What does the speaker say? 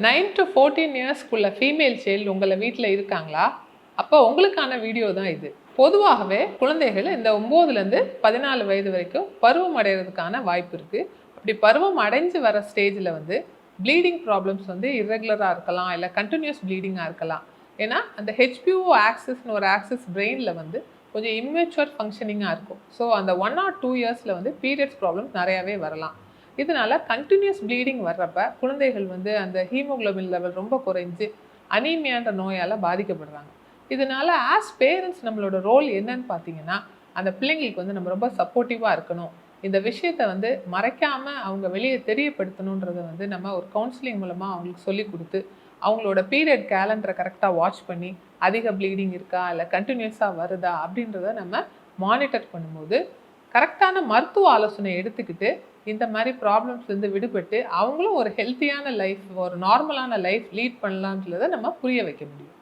9 to 14 இயர்ஸ்க்குள்ள female child உங்களை வீட்டில் இருக்காங்களா? அப்போ உங்களுக்கான வீடியோ தான் இது. பொதுவாகவே குழந்தைகள் இந்த 9லேருந்து 14 வயது வரைக்கும் பருவம் அடைகிறதுக்கான வாய்ப்பு இருக்குது. அப்படி பருவம் அடைஞ்சு வர ஸ்டேஜில் ப்ளீடிங் ப்ராப்ளம்ஸ் இர்ரெகுலராக இருக்கலாம், இல்லை கண்டினியூஸ் ப்ளீடிங்காக இருக்கலாம். ஏன்னா அந்த ஹெச்பிஓ ஆக்சிஸ்னு ஒரு ஆக்சிஸ் பிரெயினில் கொஞ்சம் இம்மெச்சுவர் ஃபங்க்ஷனிங்காக இருக்கும். ஸோ அந்த 1 or 2 இயர்ஸில் பீரியட்ஸ் ப்ராப்ளம்ஸ் நிறையாவே வரலாம். இதனால கண்டினியூஸ் ப்ளீடிங் வர்றப்ப குழந்தைகள் அந்த ஹீமோகுளோபின் லெவல் ரொம்ப குறைஞ்சு அனீமியான்ற நோயால் பாதிக்கப்படுறாங்க. இதனால ஆஸ் பேரண்ட்ஸ் நம்மளோட ரோல் என்னன்னு பார்த்தீங்கன்னா, அந்த பிள்ளைங்களுக்கு நம்ம ரொம்ப சப்போர்ட்டிவாக இருக்கணும். இந்த விஷயத்தை மறைக்காமல் அவங்க வெளியே தெரியப்படுத்தணுன்றதை நம்ம ஒரு கவுன்சிலிங் மூலமாக அவங்களுக்கு சொல்லி கொடுத்து, அவங்களோட பீரியட் கேலண்டரை கரெக்டாக வாட்ச் பண்ணி, அதிக ப்ளீடிங் இருக்கா இல்லை கண்டினியூஸாக வருதா அப்படின்றத நம்ம மானிட்டர் பண்ணும்போது கரெக்டான மருத்துவ ஆலோசனை எடுத்துக்கிட்டு இந்த மாதிரி ப்ராப்ளம்ஸ் விடுபட்டு அவங்களும் ஒரு ஹெல்த்தியான லைஃப், ஒரு நார்மலான லைஃப் லீட் பண்ணலான்றதை நம்ம புரிய வைக்க முடியும்.